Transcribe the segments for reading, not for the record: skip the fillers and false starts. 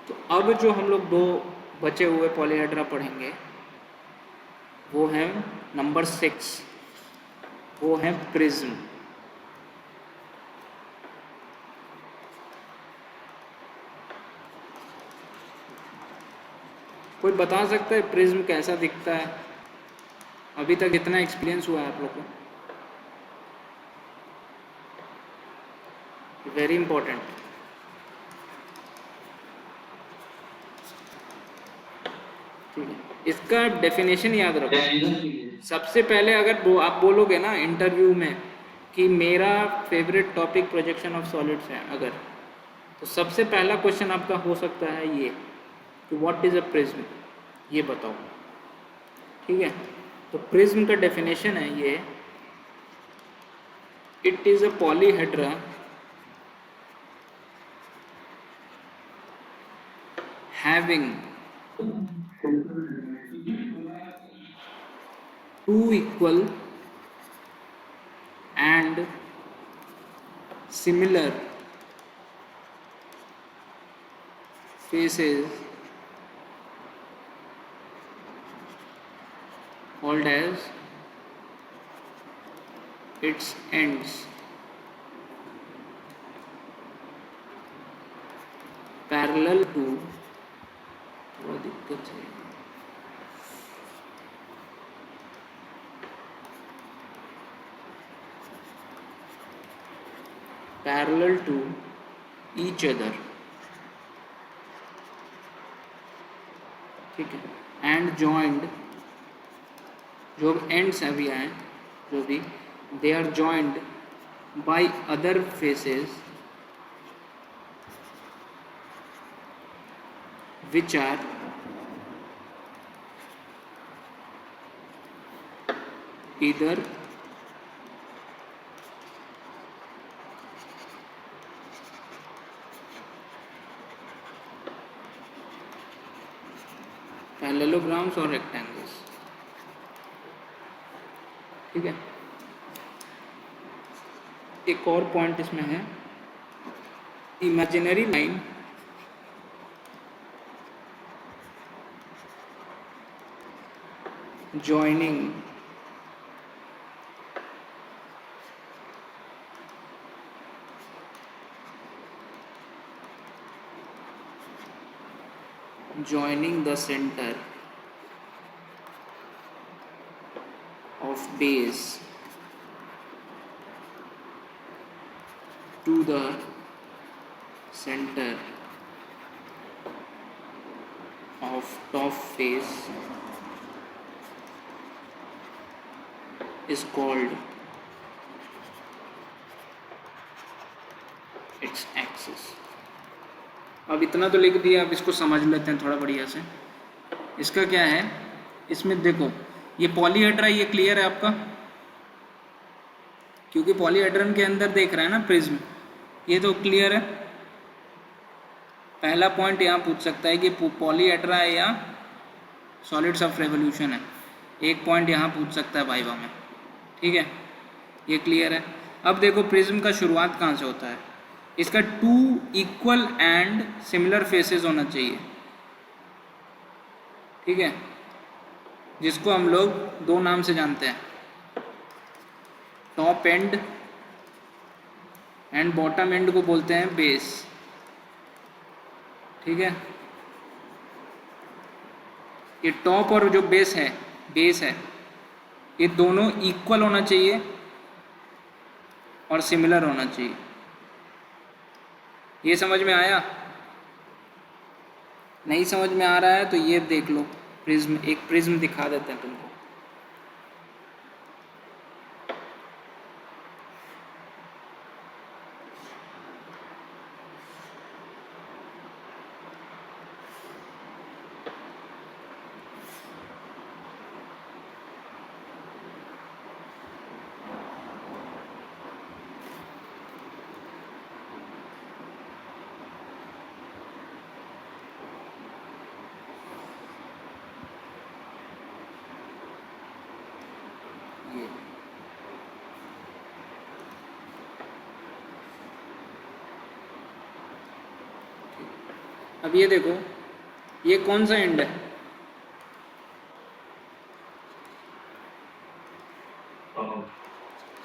तो अब जो हम लोग दो बचे हुए पॉलीहेड्रा पढ़ेंगे वो है नंबर 6, वो है प्रिज्म। कोई बता सकता है प्रिज्म कैसा दिखता है? अभी तक इतना एक्सपीरियंस हुआ है आप लोग को? Very important. ठीक है, इसका डेफिनेशन याद रखो। सबसे पहले अगर आप बोलोगे ना इंटरव्यू में कि मेरा favourite topic projection of solids है अगर, तो सबसे पहला क्वेश्चन आपका हो सकता है ये कि व्हाट इज़ अ प्रिज्म, ये बताओ। ठीक है, तो प्रिज्म का डेफिनेशन है ये, it is a polyhedra having two equal and similar faces called as its ends parallel to, थोड़ा दिक्कत है, parallel to each other। ठीक है, एंड जॉइंड, जो एंड्स अभी आए जो भी, they are joined by other faces which are either parallelograms और rectangles। ठीक है, एक और पॉइंट इसमें है, imaginary line joining the center of base to the center of top face is called its axis। अब इतना तो लिख दिया, अब इसको समझ लेते हैं थोड़ा बढ़िया से। इसका क्या है, इसमें देखो ये पॉलीहेड्रा, ये क्लियर है आपका? क्योंकि पॉलीहेड्रन के अंदर देख रहा है ना प्रिज्म, ये तो क्लियर है। पहला पॉइंट यहाँ पूछ सकता है कि पॉलीहेड्रा है या सॉलिड्स ऑफ रेवोल्यूशन है, एक पॉइंट यहाँ पूछ सकता है वाइवा में। ठीक है, ये क्लियर है। अब देखो प्रिज्म का शुरुआत कहाँ से होता है, इसका two equal and similar faces होना चाहिए। ठीक है, जिसको हम लोग दो नाम से जानते हैं, top and and bottom and को बोलते हैं बेस। ठीक है, ये टॉप और जो बेस है ये दोनों इक्वल होना चाहिए और सिमिलर होना चाहिए। ये समझ में आया? नहीं समझ में आ रहा है तो ये देख लो, प्रिज्म, एक प्रिज्म दिखा देते हैं तुमको। अब ये देखो, ये कौन सा एंड है?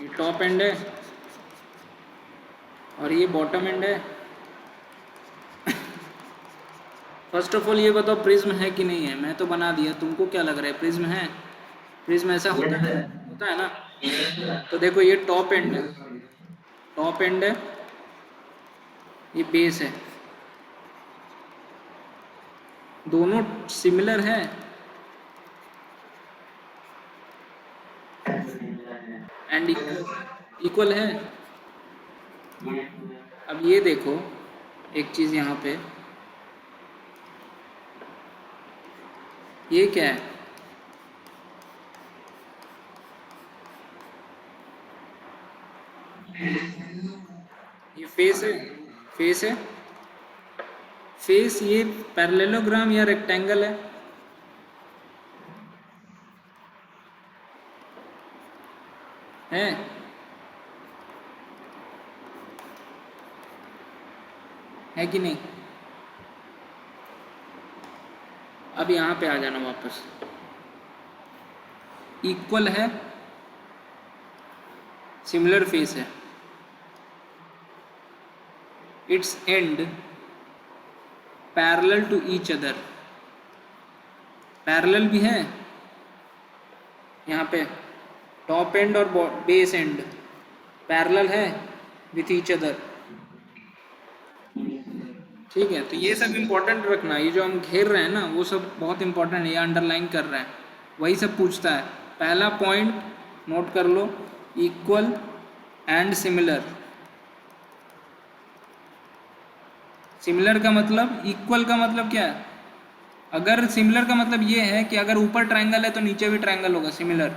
ये टॉप एंड है और ये बॉटम एंड है। फर्स्ट ऑफ ऑल ये बताओ प्रिज्म है कि नहीं है? मैं तो बना दिया, तुमको क्या लग रहा है प्रिज्म है? प्रिज्म ऐसा होता है ना? तो देखो ये टॉप एंड है, टॉप एंड है, ये बेस है, दोनों सिमिलर है एंड इक्वल है। अब ये देखो एक चीज यहाँ पे, ये क्या है? ये फेस है, फेस है, फेस। ये पैरेललोग्राम या रेक्टेंगल है है कि नहीं? अब यहाँ पे आ जाना वापस, इक्वल है, सिमिलर फेस है, its end parallel to each other, parallel भी है यहाँ पे, टॉप एंड और बेस एंड पैरेलल है विथ ईच अदर। ठीक है, तो ये सब इम्पोर्टेंट रखना, ये जो हम घेर रहे हैं ना वो सब बहुत इम्पोर्टेंट है, ये अंडरलाइन कर रहे हैं, वही सब पूछता है। पहला पॉइंट नोट कर लो, इक्वल एंड सिमिलर। सिमिलर का मतलब, इक्वल का मतलब क्या है? अगर सिमिलर का मतलब ये है कि अगर ऊपर ट्रायंगल है तो नीचे भी ट्रायंगल होगा, सिमिलर।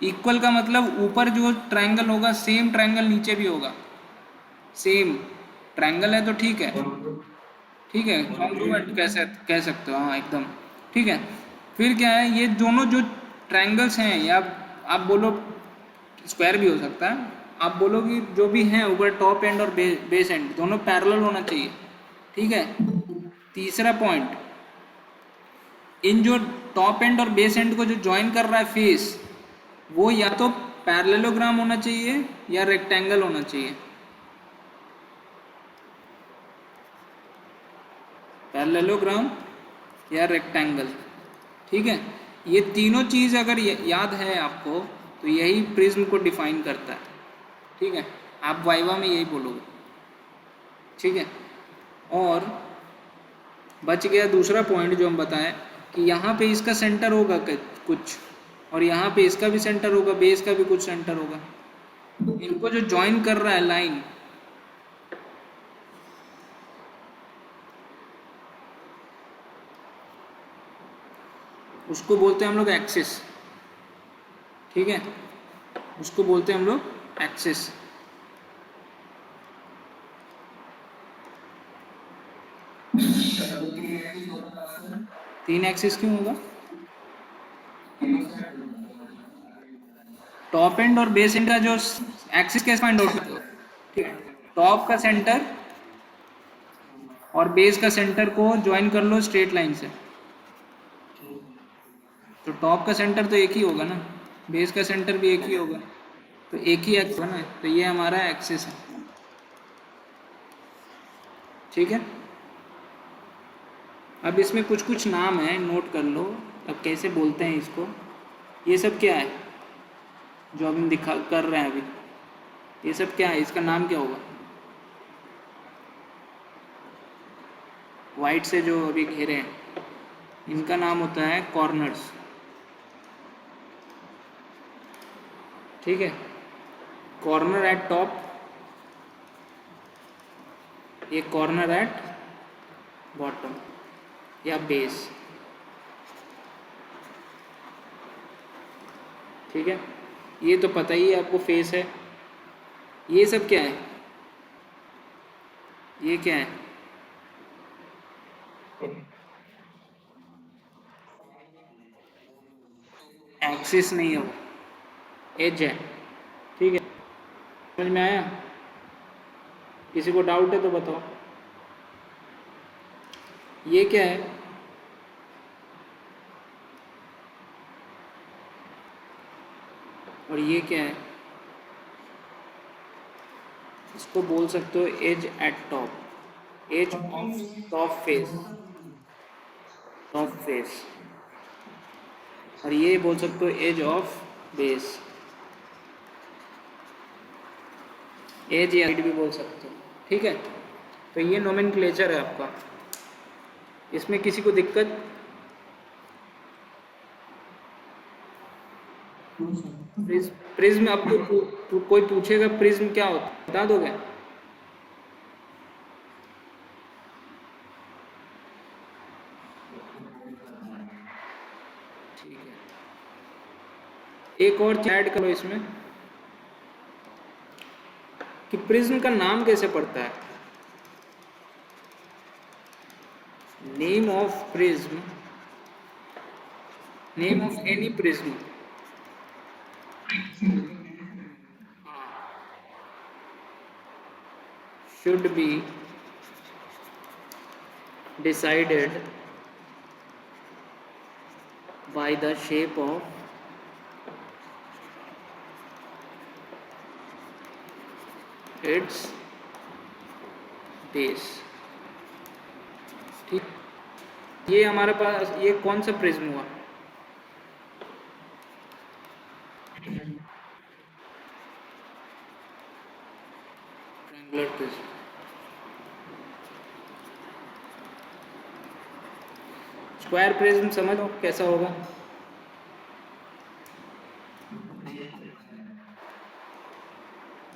इक्वल का मतलब ऊपर जो ट्रायंगल होगा सेम ट्रायंगल नीचे भी होगा, सेम ट्रायंगल है तो ठीक है, ठीक है, कॉन्ग्रुएंट कैसे कह सकते हो, हाँ एकदम ठीक है। फिर क्या है, ये दोनों जो ट्रायंगल्स हैं, या आप बोलो स्क्वायर भी हो सकता है, आप बोलो कि जो भी हैं ऊपर टॉप एंड और बेस एंड दोनों पैरेलल होना चाहिए, ठीक है। तीसरा पॉइंट, इन जो टॉप एंड और बेस एंड को जो ज्वाइन कर रहा है फेस, वो या तो पैरेललोग्राम होना चाहिए या रेक्टेंगल होना चाहिए, पैरेललोग्राम या रेक्टेंगल, ठीक है। ये तीनों चीज़ अगर याद है आपको तो यही प्रिज्म को डिफाइन करता है, ठीक है। आप वाइवा में यही बोलोगे, ठीक है। और बच गया दूसरा पॉइंट जो हम बताएं कि यहाँ पे इसका सेंटर होगा कुछ, और यहाँ पे इसका भी सेंटर होगा, बेस का भी कुछ सेंटर होगा, इनको जो ज्वाइन कर रहा है लाइन, उसको बोलते हैं हम लोग एक्सिस, ठीक है, उसको बोलते हैं हम लोग एक्सिस। तीन एक्सिस क्यों होगा? टॉप एंड और बेस एंड का जो एक्सिस कैसे फाइंड आउट करते हो? ठीक है, टॉप का सेंटर और बेस का सेंटर को ज्वाइन कर लो स्ट्रेट लाइन से, तो टॉप का सेंटर तो एक ही होगा ना, बेस का सेंटर भी एक ही होगा, तो एक ही एक्स होगा ना, तो ये हमारा एक्सिस है, ठीक है। अब इसमें कुछ कुछ नाम है, नोट कर लो, अब कैसे बोलते हैं इसको। ये सब क्या है जो हम दिखा कर रहे हैं अभी, ये सब क्या है, इसका नाम क्या होगा? वाइट से जो अभी घेरे हैं इनका नाम होता है कॉर्नर्स, ठीक है। कॉर्नर एट टॉप, ये कॉर्नर एट बॉटम या बेस, ठीक है। ये तो पता ही है आपको, फेस है। ये सब क्या है, ये क्या है? एक्सिस नहीं है वो, एज है, ठीक है। समझ में आया? किसी को डाउट है तो बताओ। ये क्या है? और ये क्या है? इसको बोल सकते हो edge at top, edge of top face, top face. और ये बोल सकते हो एज ऑफ बेस, एज या हाइट भी बोल सकते हो। ठीक है, तो ये नोमेनक्लेचर है आपका। इसमें किसी को दिक्कत? प्रिज्म आपको कोई पूछेगा प्रिज्म क्या होता है, बता दोगे? ठीक है, एक और ऐड करो इसमें कि प्रिज्म का नाम कैसे पड़ता है। Name of prism, name of any prism should be decided by the shape of its base। ठीक, ये हमारे पास ये कौन सा प्रिज्म हुआ? Triangular prism. स्क्वायर प्रिज्म समझ लो कैसा होगा।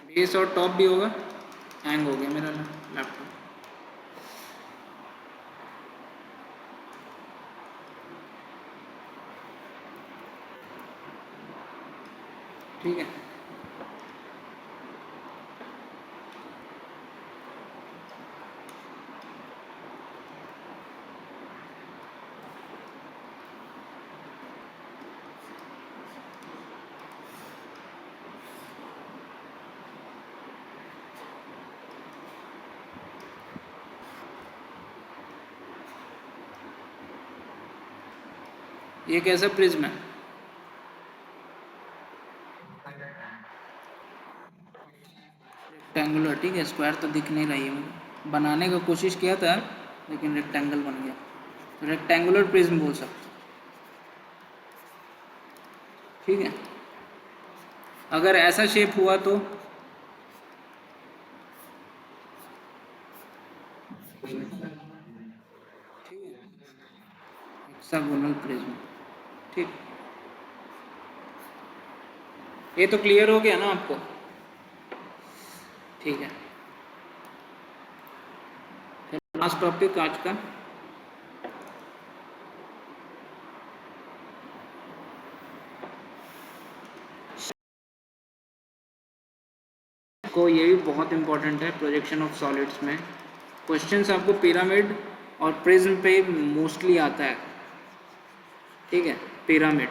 बेस और टॉप भी होगा। हैंग हो गया मेरा लैपटॉप। ठीक है, ये कैसा प्रिज्म है? रेक्टेंगुलर। ठीक है, स्क्वायर तो दिख नहीं रही है मुझे, बनाने का कोशिश किया था लेकिन रेक्टेंगल बन गया, तो रेक्टेंगुलर प्रिज्म बोल सकते। ठीक है, अगर ऐसा शेप हुआ तो हेक्सागोनल प्रिज्म। ठीक, ये तो क्लियर हो गया ना आपको? ठीक है, लास्ट टॉपिक आज का, को ये भी बहुत इंपॉर्टेंट है प्रोजेक्शन ऑफ सॉलिड्स में। क्वेश्चंस आपको पिरामिड और प्रिज्म पे मोस्टली आता है। ठीक है, पिरामिड।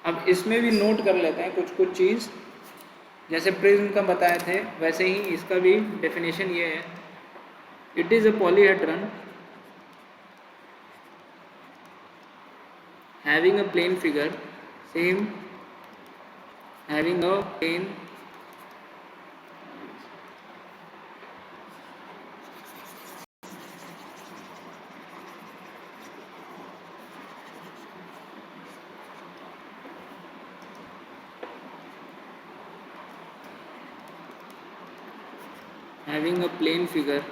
अब इसमें भी नोट कर लेते हैं कुछ कुछ चीज़, जैसे प्रिज्म का बताए थे वैसे ही इसका भी डेफिनेशन ये है, it is a polyhedron having a plane figure, same having a plane having a plane figure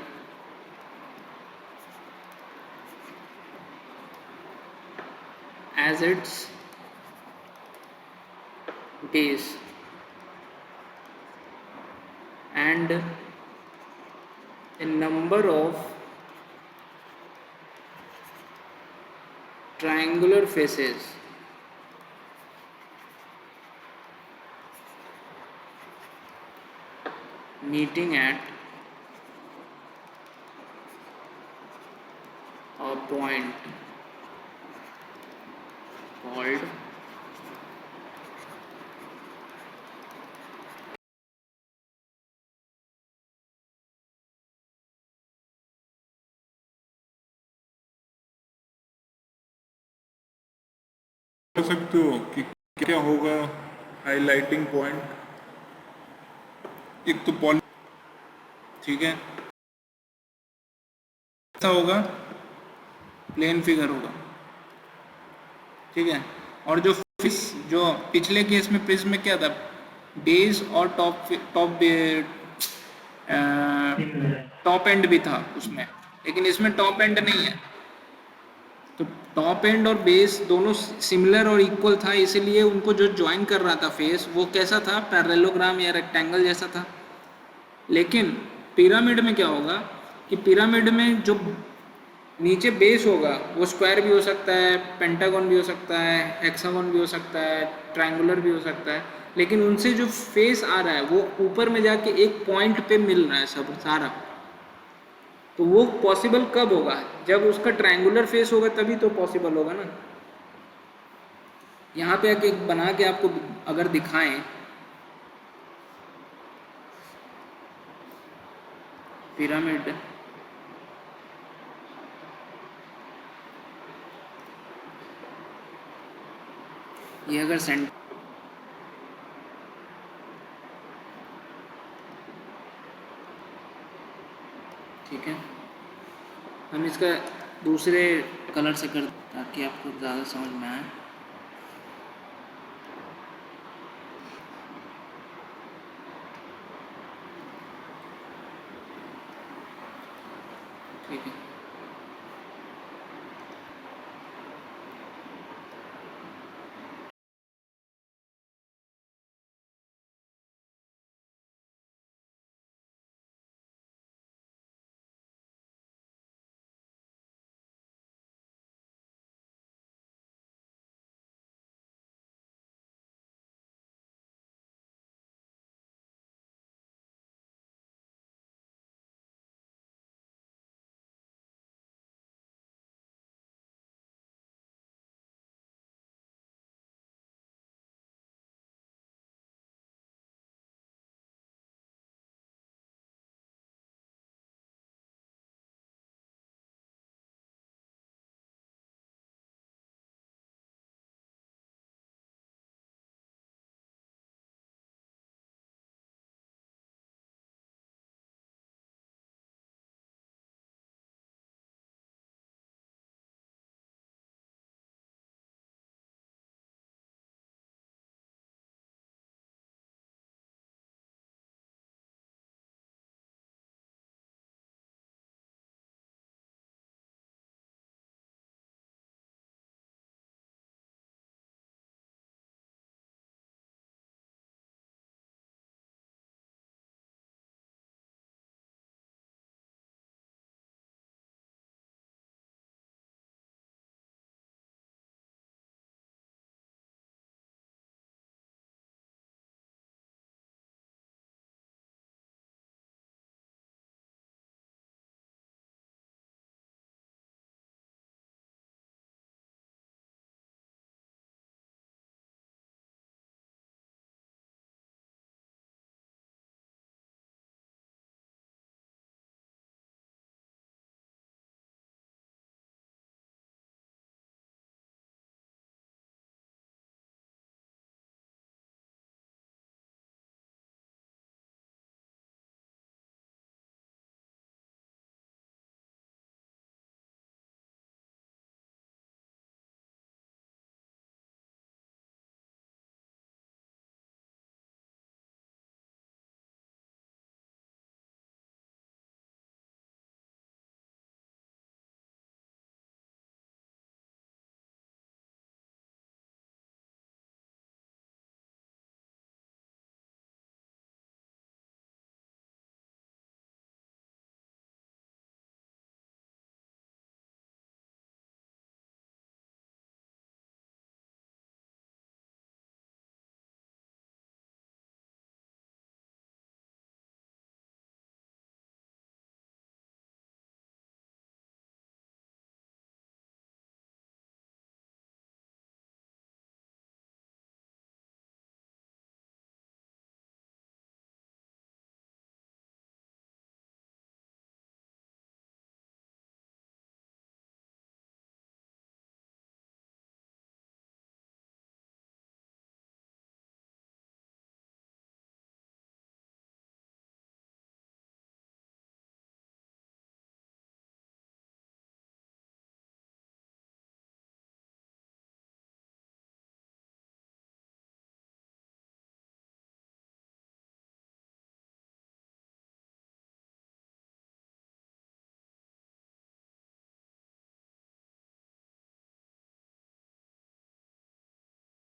as its base and a number of triangular faces meeting at a point called सकते हो कि क्या होगा highlighting point? एक तो poly, ठीक है, ऐसा होगा, प्लेन फिगर होगा, ठीक है। और जो फिश, जो पिछले केस में प्रिज्म में क्या था, बेस और टॉप टॉप टॉप एंड भी था उसमें, लेकिन इसमें टॉप एंड नहीं है। तो टॉप एंड और बेस दोनों सिमिलर और इक्वल था, इसीलिए उनको जो ज्वाइन कर रहा था फेस वो कैसा था, पैरेललोग्राम या रेक्टेंगल जैसा था। लेकिन पिरामिड में क्या होगा कि पिरामिड में जो नीचे बेस होगा वो स्क्वायर भी हो सकता है, पेंटागन भी हो सकता है, हेक्सागन भी हो सकता है, ट्रायंगुलर भी हो सकता है, लेकिन उनसे जो फेस आ रहा है वो ऊपर में जाके एक पॉइंट पे मिल रहा है सब सारा। तो वो पॉसिबल कब होगा, जब उसका ट्रायंगुलर फेस होगा तभी तो पॉसिबल होगा ना। यहाँ पे आके बना के आपको अगर दिखाएं पिरामिड, ये अगर सेंटर, ठीक है, हम इसका दूसरे कलर से कर ताकि आपको ज़्यादा समझ में आए।